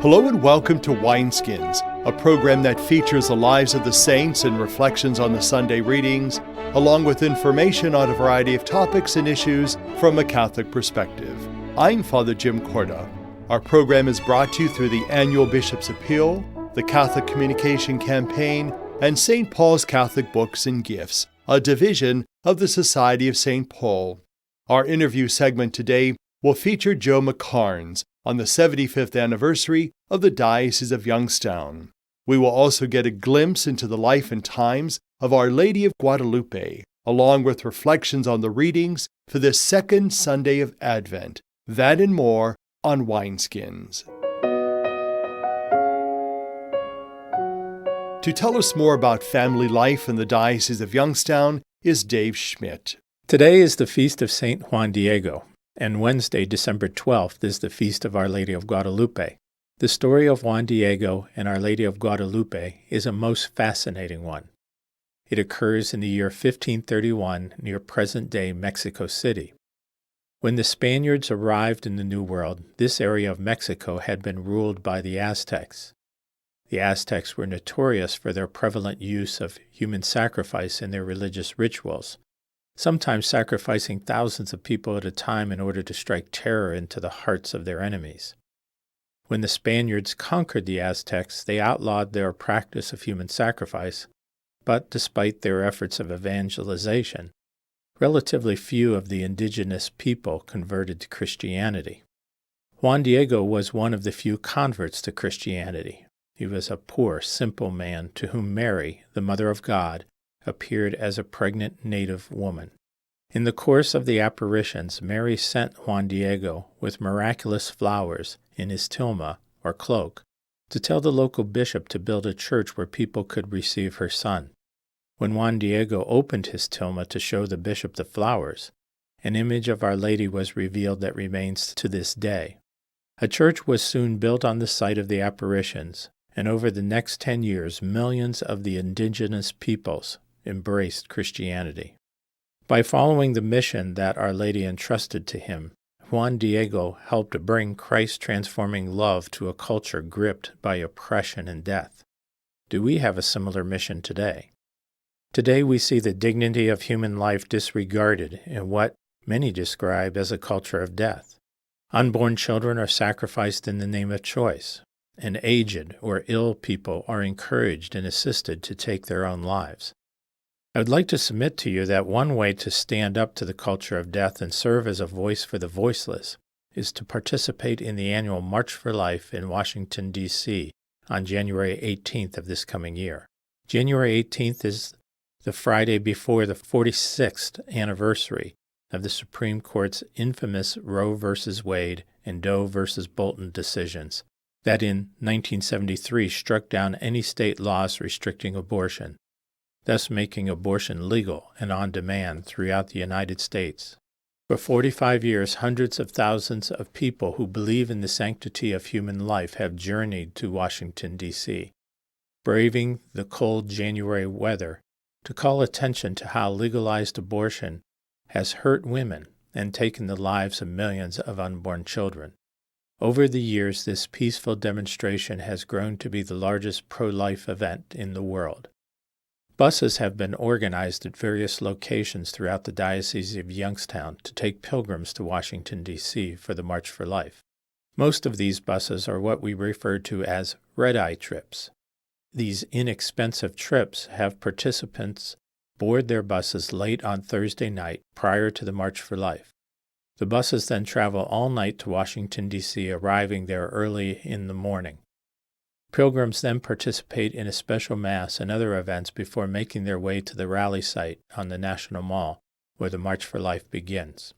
Hello and welcome to Wineskins, a program that features the lives of the saints and reflections on the Sunday readings, along with information on a variety of topics and issues from a Catholic perspective. I'm Father Jim Korda. Our program is brought to you through the annual Bishop's Appeal, the Catholic Communication Campaign, and St. Paul's Catholic Books and Gifts, a division of the Society of St. Paul. Our interview segment today will feature Joe McCarns on the 75th anniversary of the Diocese of Youngstown. We will also get a glimpse into the life and times of Our Lady of Guadalupe, along with reflections on the readings for the second Sunday of Advent. That and more on Wineskins. To tell us more about family life in the Diocese of Youngstown is Dave Schmidt. Today is the feast of St. Juan Diego, and Wednesday, December 12th, is the feast of Our Lady of Guadalupe. The story of Juan Diego and Our Lady of Guadalupe is a most fascinating one. It occurs in the year 1531 near present-day Mexico City. When the Spaniards arrived in the New World, this area of Mexico had been ruled by the Aztecs. The Aztecs were notorious for their prevalent use of human sacrifice in their religious rituals, sometimes sacrificing thousands of people at a time in order to strike terror into the hearts of their enemies. When the Spaniards conquered the Aztecs, they outlawed their practice of human sacrifice, but despite their efforts of evangelization, relatively few of the indigenous people converted to Christianity. Juan Diego was one of the few converts to Christianity. He was a poor, simple man to whom Mary, the Mother of God, appeared as a pregnant native woman. In the course of the apparitions, Mary sent Juan Diego with miraculous flowers in his tilma, or cloak, to tell the local bishop to build a church where people could receive her son. When Juan Diego opened his tilma to show the bishop the flowers, an image of Our Lady was revealed that remains to this day. A church was soon built on the site of the apparitions, and over the next 10 years, millions of the indigenous peoples embraced Christianity. By following the mission that Our Lady entrusted to him, Juan Diego helped bring Christ-transforming love to a culture gripped by oppression and death. Do we have a similar mission today? Today we see the dignity of human life disregarded in what many describe as a culture of death. Unborn children are sacrificed in the name of choice, and aged or ill people are encouraged and assisted to take their own lives. I would like to submit to you that one way to stand up to the culture of death and serve as a voice for the voiceless is to participate in the annual March for Life in Washington, D.C. on January 18th of this coming year. January 18th is the Friday before the 46th anniversary of the Supreme Court's infamous Roe v. Wade and Doe v. Bolton decisions that in 1973 struck down any state laws restricting abortion, thus making abortion legal and on demand throughout the United States. For 45 years, hundreds of thousands of people who believe in the sanctity of human life have journeyed to Washington, D.C., braving the cold January weather to call attention to how legalized abortion has hurt women and taken the lives of millions of unborn children. Over the years, this peaceful demonstration has grown to be the largest pro-life event in the world. Buses have been organized at various locations throughout the Diocese of Youngstown to take pilgrims to Washington, D.C. for the March for Life. Most of these buses are what we refer to as red-eye trips. These inexpensive trips have participants board their buses late on Thursday night prior to the March for Life. The buses then travel all night to Washington, D.C., arriving there early in the morning. Pilgrims then participate in a special Mass and other events before making their way to the rally site on the National Mall, where the March for Life begins.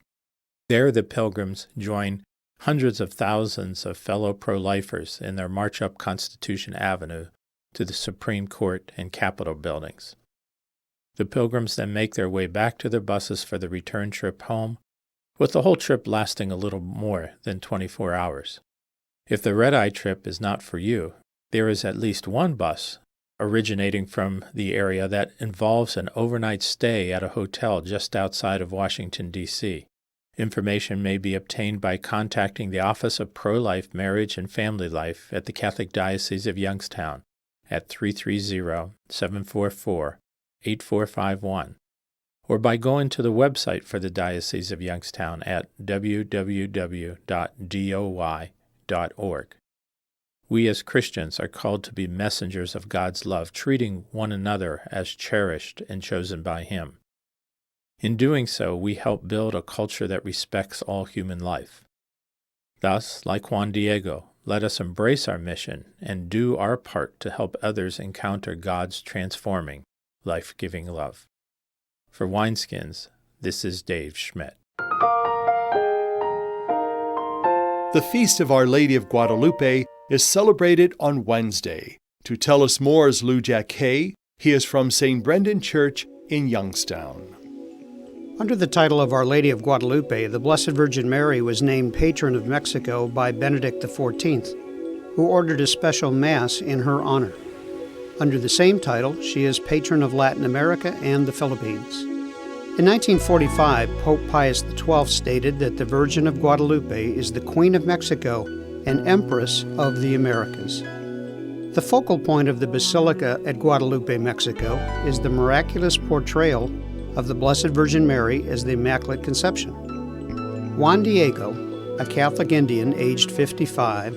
There, the pilgrims join hundreds of thousands of fellow pro-lifers in their march up Constitution Avenue to the Supreme Court and Capitol buildings. The pilgrims then make their way back to their buses for the return trip home, with the whole trip lasting a little more than 24 hours. If the red-eye trip is not for you, there is at least one bus originating from the area that involves an overnight stay at a hotel just outside of Washington, D.C. Information may be obtained by contacting the Office of Pro-Life, Marriage, and Family Life at the Catholic Diocese of Youngstown at 330-744-8451, or by going to the website for the Diocese of Youngstown at www.doy.org. We as Christians are called to be messengers of God's love, treating one another as cherished and chosen by Him. In doing so, we help build a culture that respects all human life. Thus, like Juan Diego, let us embrace our mission and do our part to help others encounter God's transforming, life-giving love. For Wineskins, this is Dave Schmidt. The Feast of Our Lady of Guadalupe is celebrated on Wednesday. To tell us more is Lou Jacquet. He is from St. Brendan Church in Youngstown. Under the title of Our Lady of Guadalupe, the Blessed Virgin Mary was named patron of Mexico by Benedict XIV, who ordered a special Mass in her honor. Under the same title, she is patron of Latin America and the Philippines. In 1945, Pope Pius XII stated that the Virgin of Guadalupe is the Queen of Mexico and Empress of the Americas. The focal point of the Basilica at Guadalupe, Mexico, is the miraculous portrayal of the Blessed Virgin Mary as the Immaculate Conception. Juan Diego, a Catholic Indian aged 55,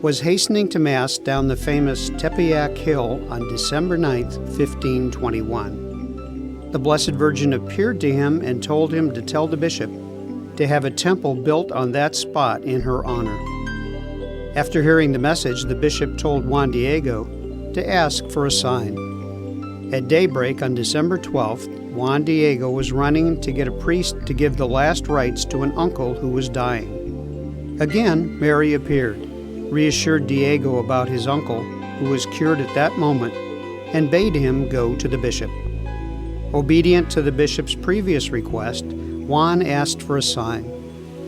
was hastening to Mass down the famous Tepeyac Hill on December 9, 1521. The Blessed Virgin appeared to him and told him to tell the bishop to have a temple built on that spot in her honor. After hearing the message, the bishop told Juan Diego to ask for a sign. At daybreak on December 12th, Juan Diego was running to get a priest to give the last rites to an uncle who was dying. Again, Mary appeared, reassured Diego about his uncle, who was cured at that moment, and bade him go to the bishop. Obedient to the bishop's previous request, Juan asked for a sign,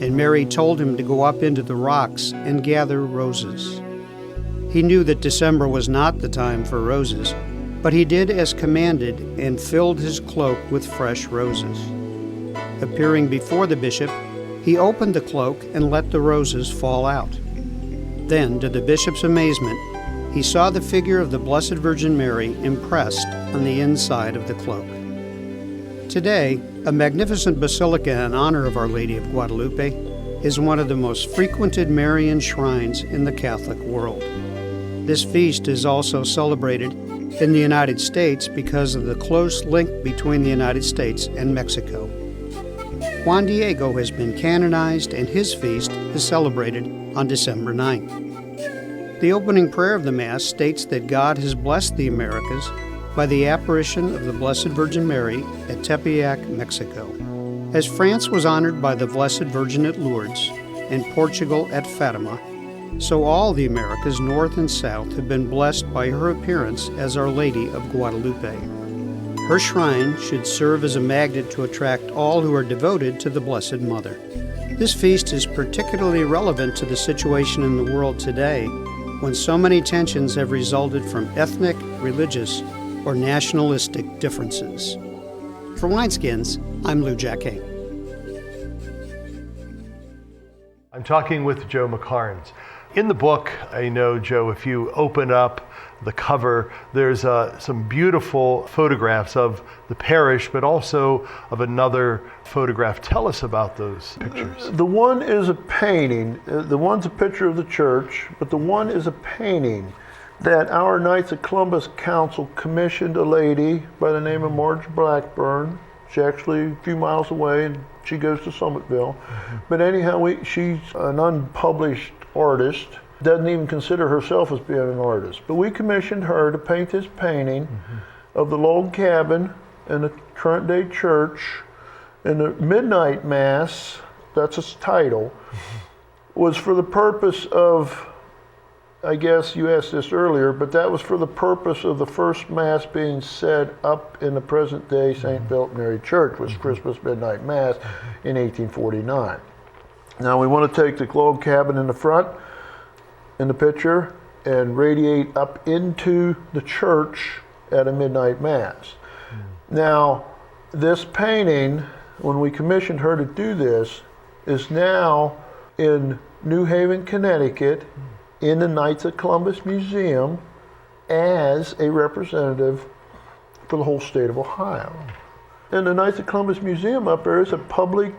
and Mary told him to go up into the rocks and gather roses. He knew that December was not the time for roses, but he did as commanded and filled his cloak with fresh roses. Appearing before the bishop, he opened the cloak and let the roses fall out. Then, to the bishop's amazement, he saw the figure of the Blessed Virgin Mary impressed on the inside of the cloak. Today, a magnificent basilica in honor of Our Lady of Guadalupe is one of the most frequented Marian shrines in the Catholic world. This feast is also celebrated in the United States because of the close link between the United States and Mexico. Juan Diego has been canonized, and his feast is celebrated on December 9th. The opening prayer of the Mass states that God has blessed the Americas by the apparition of the Blessed Virgin Mary at Tepeyac, Mexico. As France was honored by the Blessed Virgin at Lourdes and Portugal at Fatima, so all the Americas, north and south, have been blessed by her appearance as Our Lady of Guadalupe. Her shrine should serve as a magnet to attract all who are devoted to the Blessed Mother. This feast is particularly relevant to the situation in the world today, when so many tensions have resulted from ethnic, religious, or nationalistic differences. For Wineskins, I'm Lou Jacquet. I'm talking with Joe McCarns. In the book, I know, Joe, if you open up the cover, there's some beautiful photographs of the parish, but also of another photograph. Tell us about those pictures. The one is a painting. The one's a picture of the church, but the one is a painting that our Knights of Columbus Council commissioned a lady by the name of Marge Blackburn. She's actually a few miles away, and she goes to Summitville. But anyhow, she's an unpublished artist, doesn't even consider herself as being an artist. But we commissioned her to paint this painting of the log cabin and the current day church, and the midnight mass, that's its title, was for the purpose of, I guess you asked this earlier, but that was for the purpose of the first Mass being said up in the present day St. Philip Mary Church, was Christmas Midnight Mass in 1849. Now we want to take the log cabin in the front in the picture and radiate up into the church at a midnight Mass. Now, this painting, when we commissioned her to do this, is now in New Haven, Connecticut, in the Knights of Columbus Museum as a representative for the whole state of Ohio. And the Knights of Columbus Museum up there is a public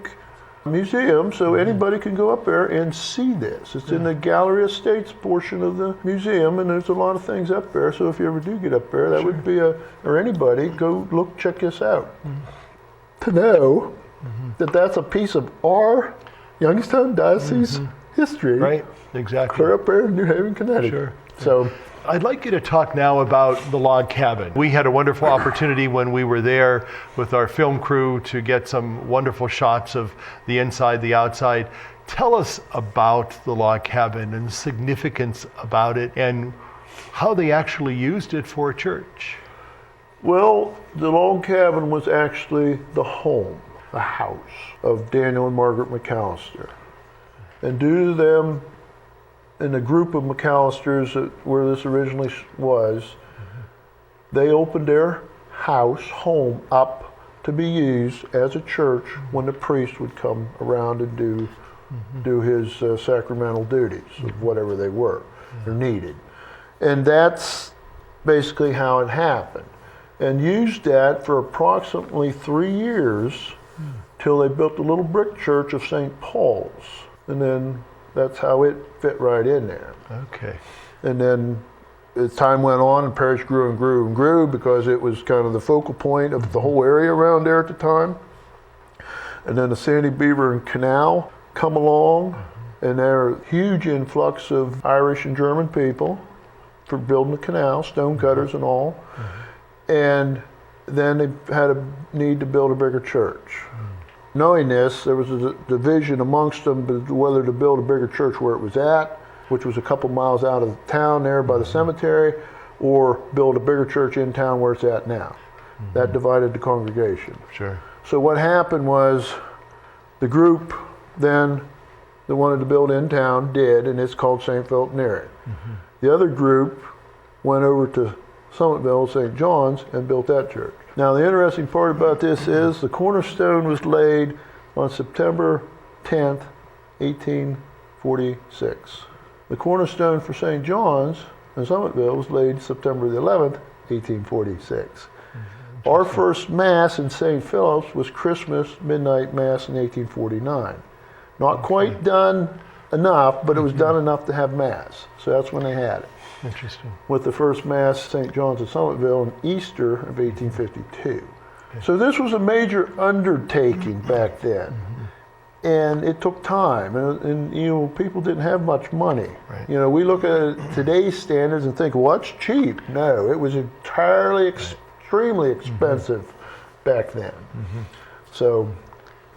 museum, so anybody can go up there and see this. It's in the Gallery of States portion of the museum, and there's a lot of things up there, so if you ever do get up there, that would be or anybody, go look, check this out. To know that that's a piece of our Youngstown Diocese history. Right, exactly. Clear up there in New Haven, Connecticut. Sure. So I'd like you to talk now about the log cabin. We had a wonderful opportunity when we were there with our film crew to get some wonderful shots of the inside, the outside. Tell us about the log cabin and the significance about it and how they actually used it for a church. well, the log cabin was actually the home, the house of Daniel and Margaret McAllister. And due to them and the group of McAllisters where this originally was, they opened their house, home, up to be used as a church when the priest would come around and do his sacramental duties, of whatever they were or needed. And that's basically how it happened. And used that for approximately 3 years till they built the little brick church of St. Paul's. And then that's how it fit right in there. Okay. And then as time went on, and parish grew and grew and grew because it was kind of the focal point of the whole area around there at the time. And then the Sandy Beaver and Canal come along, and there are a huge influx of Irish and German people for building the canal, stone cutters and all. And then they had a need to build a bigger church. Knowing this, there was a division amongst them whether to build a bigger church where it was at, which was a couple miles out of town there by the cemetery, or build a bigger church in town where it's at now. That divided the congregation. Sure. So what happened was the group then that wanted to build in town did, and it's called St. Philip Neri. The other group went over to Summitville, St. John's, and built that church. Now the interesting part about this is the cornerstone was laid on September 10th, 1846. The cornerstone for St. John's in Summitville was laid September the 11th, 1846. Our first Mass in St. Philip's was Christmas Midnight Mass in 1849. Not quite done enough, but it was done enough to have Mass. So that's when they had it. Interesting. With the first Mass, St. John's at Summitville, in Easter of 1852. So this was a major undertaking back then. And it took time, and you know, people didn't have much money. Right. You know, we look at today's standards and think, well, that's cheap. No, it was entirely extremely expensive back then. So,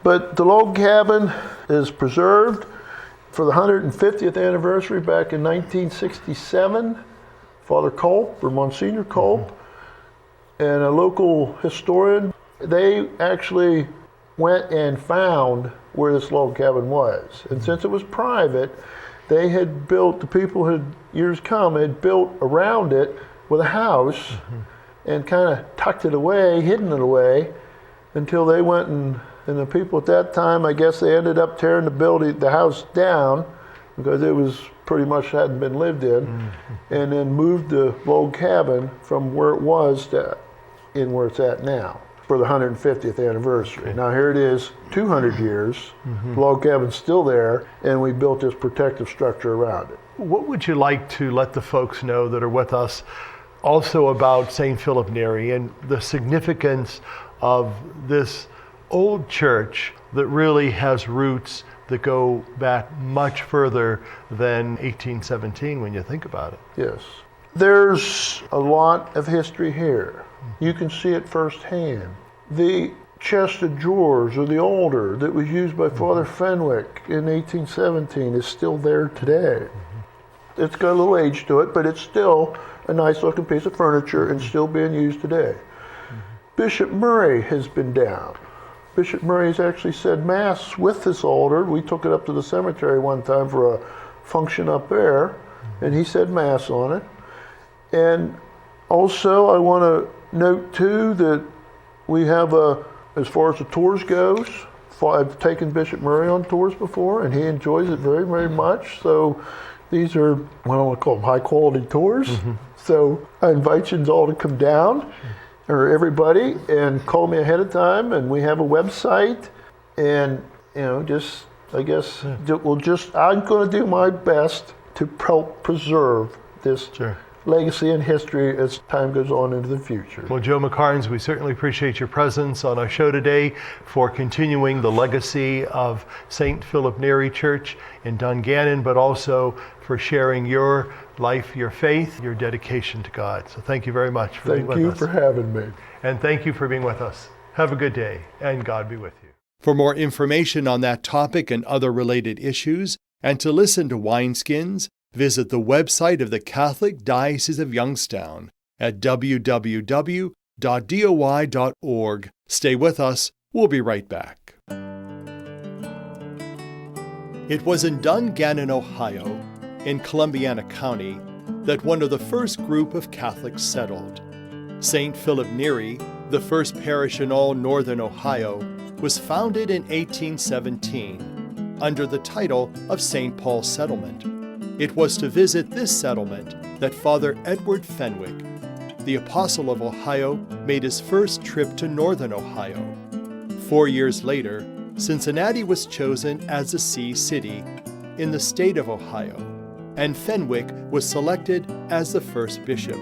but the log cabin is preserved. For the 150th anniversary back in 1967, Father Culp, or Monsignor Culp, and a local historian, they actually went and found where this log cabin was. And since it was private, they had built, the people had years come, had built around it with a house and kind of tucked it away, hidden it away, until they went and the people at that time, I guess they ended up tearing the house down because it was pretty much hadn't been lived in, and then moved the log cabin from where it was to in where it's at now for the 150th anniversary. Okay. Now here it is, 200 years, the log cabin's still there, and we built this protective structure around it. What would you like to let the folks know that are with us also about St. Philip Neri and the significance of this old church that really has roots that go back much further than 1817 when you think about it? Yes. There's a lot of history here. You can see it firsthand. The chest of drawers or the altar that was used by Father Fenwick in 1817 is still there today. It's got a little age to it, but it's still a nice looking piece of furniture and still being used today. Bishop Murray has been down. Bishop Murray has actually said Mass with this altar. We took it up to the cemetery one time for a function up there, and he said Mass on it. And also, I want to note too that we have as far as the tours goes, I've taken Bishop Murray on tours before, and he enjoys it very, very much. So these are, what do I call them, high-quality tours. So I invite you all to come down, or everybody, and call me ahead of time. And we have a website, and I'm going to do my best to help preserve this legacy and history as time goes on into the future. Well, Joe McCarns, we certainly appreciate your presence on our show today for continuing the legacy of St. Philip Neri Church in Dungannon, but also for sharing your life, your faith, your dedication to God. So thank you very much for being with us. Thank you for having me. And thank you for being with us. Have a good day, and God be with you. For more information on that topic and other related issues, and to listen to Wineskins, visit the website of the Catholic Diocese of Youngstown at www.doi.org. Stay with us. We'll be right back. It was in Dungannon, Ohio, in Columbiana County, that one of the first group of Catholics settled. St. Philip Neri, the first parish in all northern Ohio, was founded in 1817 under the title of St. Paul's Settlement. It was to visit this settlement that Father Edward Fenwick, the Apostle of Ohio, made his first trip to northern Ohio. 4 years later, Cincinnati was chosen as the see city in the state of Ohio, and Fenwick was selected as the first bishop.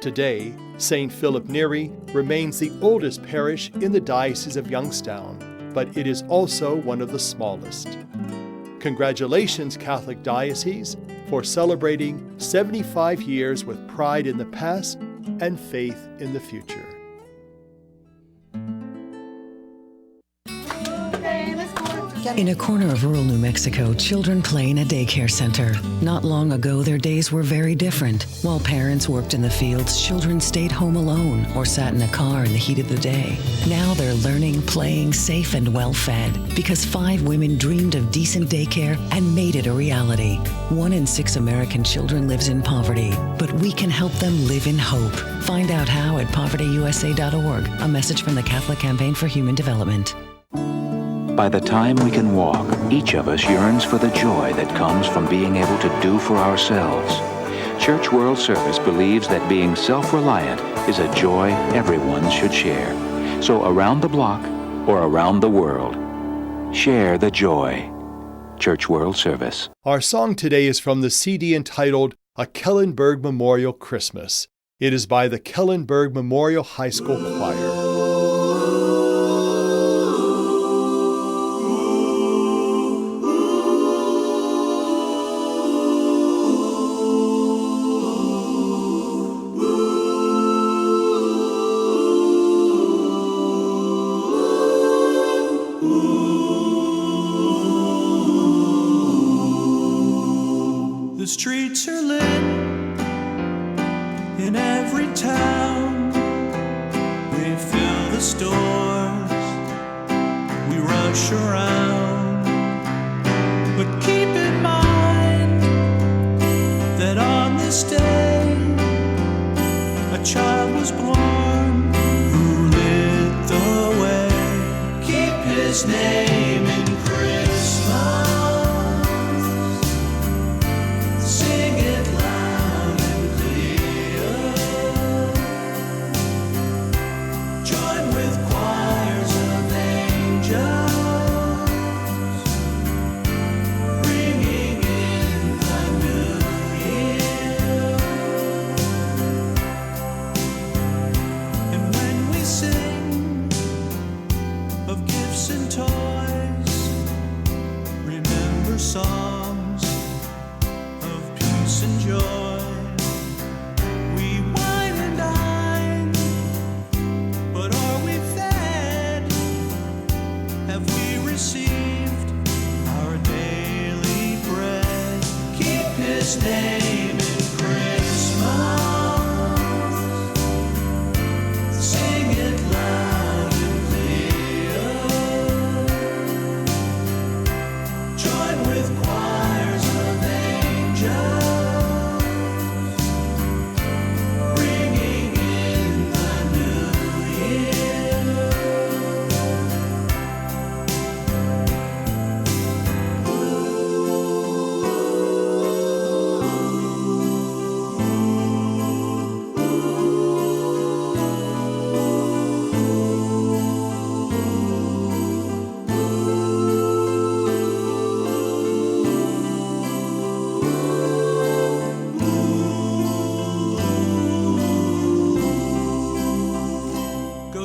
Today, St. Philip Neri remains the oldest parish in the Diocese of Youngstown, but it is also one of the smallest. Congratulations, Catholic Diocese, for celebrating 75 years with pride in the past and faith in the future. In a corner of rural New Mexico, children play in a daycare center. Not long ago, their days were very different. While parents worked in the fields, children stayed home alone or sat in a car in the heat of the day. Now they're learning, playing, safe and well-fed because 5 women dreamed of decent daycare and made it a reality. 1 in 6 American children lives in poverty, but we can help them live in hope. Find out how at povertyusa.org, a message from the Catholic Campaign for Human Development. By the time we can walk, each of us yearns for the joy that comes from being able to do for ourselves. Church World Service believes that being self-reliant is a joy everyone should share. So around the block or around the world, share the joy. Church World Service. Our song today is from the CD entitled A Kellenberg Memorial Christmas. It is by the Kellenberg Memorial High School Choir. The streets are lit in every town. We fill the stores, we rush around. But keep in mind that on this day a child was born who lit the way. Keep his name in Christmas. Of gifts and toys,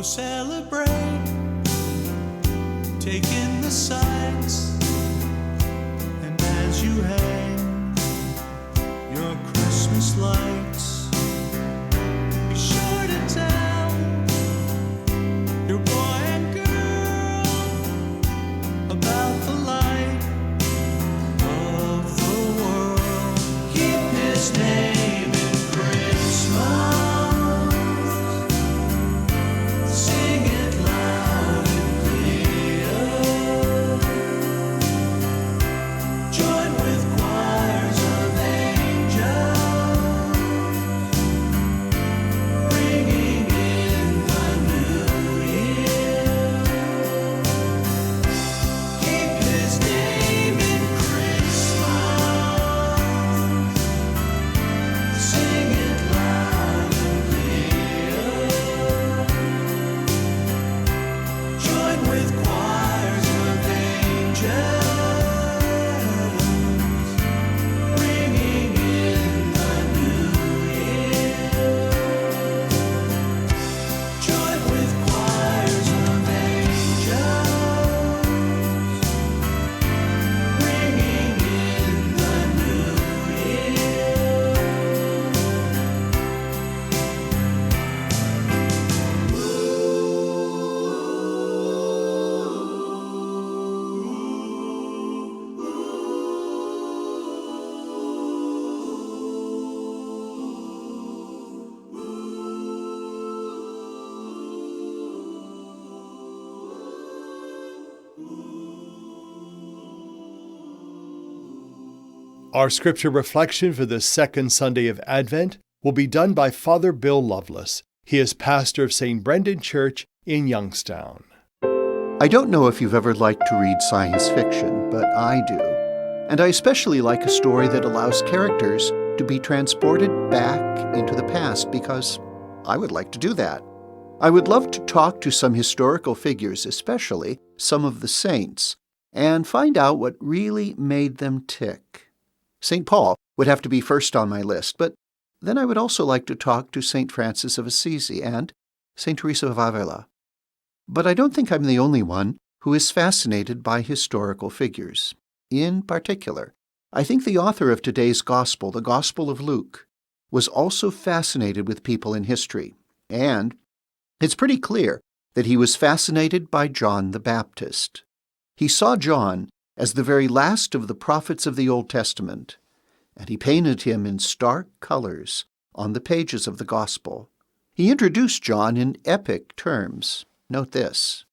So celebrate, take in the sights, and as you hang your Christmas lights, be sure to tell your boy and girl about the light of the world. Keep his name in Christmas, sing it loud and clear, join with choirs of angels, bringing in the new year. Keep his name in Christmas, sing it loud and clear, join with choirs of angels, bringing in the new year. Join with choirs of angels, bringing in the new Our scripture reflection for the second Sunday of Advent will be done by Father Bill Loveless. He is pastor of St. Brendan Church in Youngstown. I don't know if you've ever liked to read science fiction, but I do. And I especially like a story that allows characters to be transported back into the past because I would like to do that. I would love to talk to some historical figures, especially some of the saints, and find out what really made them tick. St. Paul would have to be first on my list, but then I would also like to talk to St. Francis of Assisi and St. Teresa of Avila. But I don't think I'm the only one who is fascinated by historical figures. In particular, I think the author of today's Gospel, the Gospel of Luke, was also fascinated with people in history, and it's pretty clear that he was fascinated by John the Baptist. He saw John as the very last of the prophets of the Old Testament, and he painted him in stark colors on the pages of the Gospel. He introduced John in epic terms. Note this.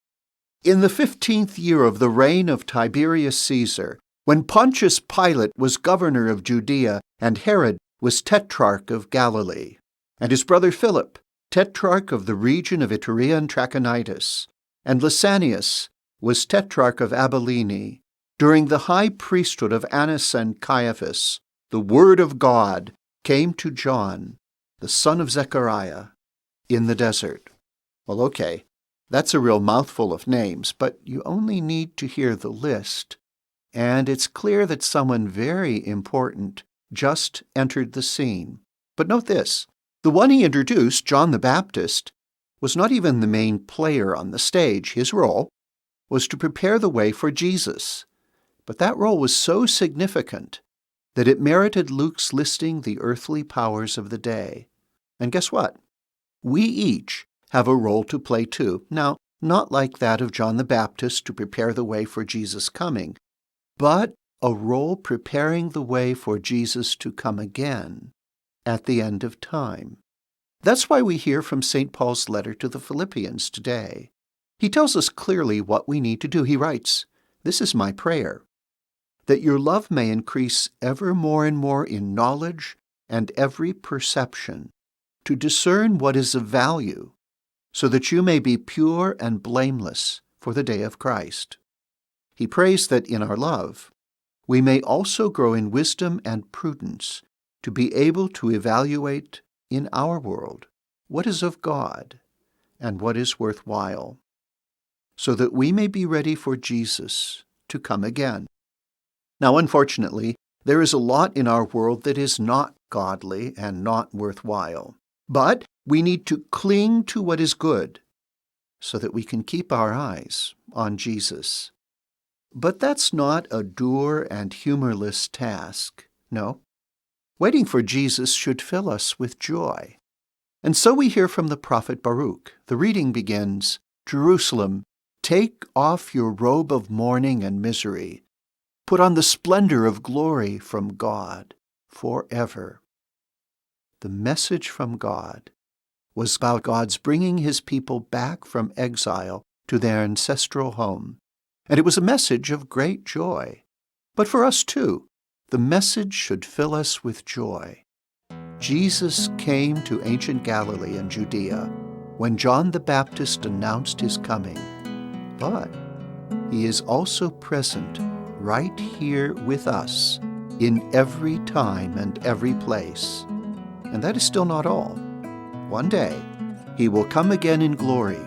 In the 15th year of the reign of Tiberius Caesar, when Pontius Pilate was governor of Judea and Herod was tetrarch of Galilee, and his brother Philip, tetrarch of the region of Iturea and Trachonitis, and Lysanias was tetrarch of Abilene, during the high priesthood of Annas and Caiaphas, the word of God came to John, the son of Zechariah, in the desert. Well, okay, that's a real mouthful of names, but you only need to hear the list, and it's clear that someone very important just entered the scene. But note this, the one he introduced, John the Baptist, was not even the main player on the stage. His role was to prepare the way for Jesus. But that role was so significant that it merited Luke's listing the earthly powers of the day. And guess what? We each have a role to play too. Now, not like that of John the Baptist to prepare the way for Jesus' coming, but a role preparing the way for Jesus to come again at the end of time. That's why we hear from St. Paul's letter to the Philippians today. He tells us clearly what we need to do. He writes, "This is my prayer, that your love may increase ever more and more in knowledge and every perception, to discern what is of value, so that you may be pure and blameless for the day of Christ." He prays that in our love, we may also grow in wisdom and prudence to be able to evaluate in our world what is of God and what is worthwhile, so that we may be ready for Jesus to come again. Now, unfortunately, there is a lot in our world that is not godly and not worthwhile. But we need to cling to what is good so that we can keep our eyes on Jesus. But that's not a dour and humorless task. No. Waiting for Jesus should fill us with joy. And so we hear from the prophet Baruch. The reading begins, Jerusalem, take off your robe of mourning and misery. Put on the splendor of glory from God forever. The message from God was about God's bringing his people back from exile to their ancestral home. And it was a message of great joy. But for us too, the message should fill us with joy. Jesus came to ancient Galilee and Judea when John the Baptist announced his coming. But he is also present right here with us in every time and every place. And that is still not all. One day, he will come again in glory.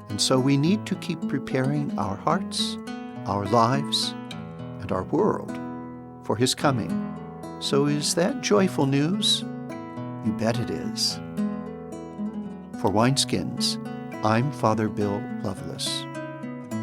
And so we need to keep preparing our hearts, our lives, and our world for his coming. So is that joyful news? You bet it is. For Wineskins, I'm Father Bill Loveless.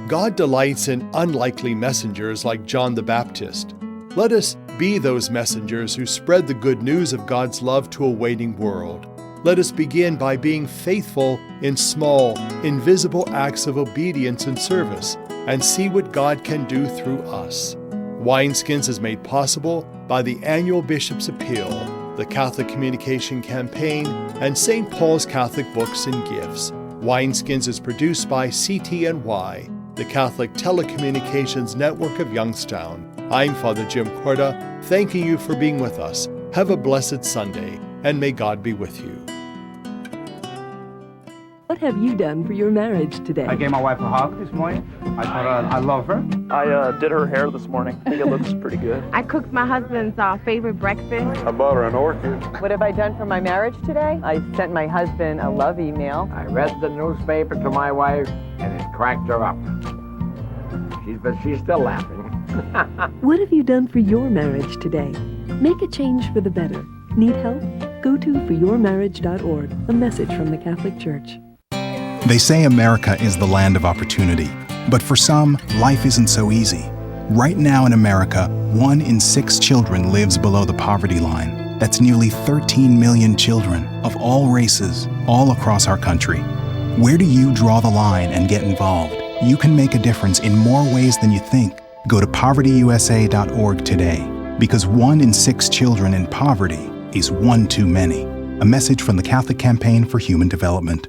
God delights in unlikely messengers like John the Baptist. Let us be those messengers who spread the good news of God's love to a waiting world. Let us begin by being faithful in small, invisible acts of obedience and service, and see what God can do through us. Wineskins is made possible by the annual Bishop's Appeal, the Catholic Communication Campaign, and St. Paul's Catholic Books and Gifts. Wineskins is produced by CTNY, the Catholic Telecommunications Network of Youngstown. I'm Father Jim Korda, thanking you for being with us. Have a blessed Sunday, and may God be with you. What have you done for your marriage today? I gave my wife a hug this morning. I told her I love her. I did her hair this morning. I think it looks pretty good. I cooked my husband's favorite breakfast. I bought her an orchid. What have I done for my marriage today? I sent my husband a love email. I read the newspaper to my wife, and it cracked her up. But she's still laughing. What have you done for your marriage today? Make a change for the better. Need help? Go to foryourmarriage.org, a message from the Catholic Church. They say America is the land of opportunity, but for some, life isn't so easy. Right now in America, 1 in 6 children lives below the poverty line. That's nearly 13 million children of all races, all across our country. Where do you draw the line and get involved? You can make a difference in more ways than you think. Go to povertyusa.org today, because 1 in 6 children in poverty is one too many. A message from the Catholic Campaign for Human Development.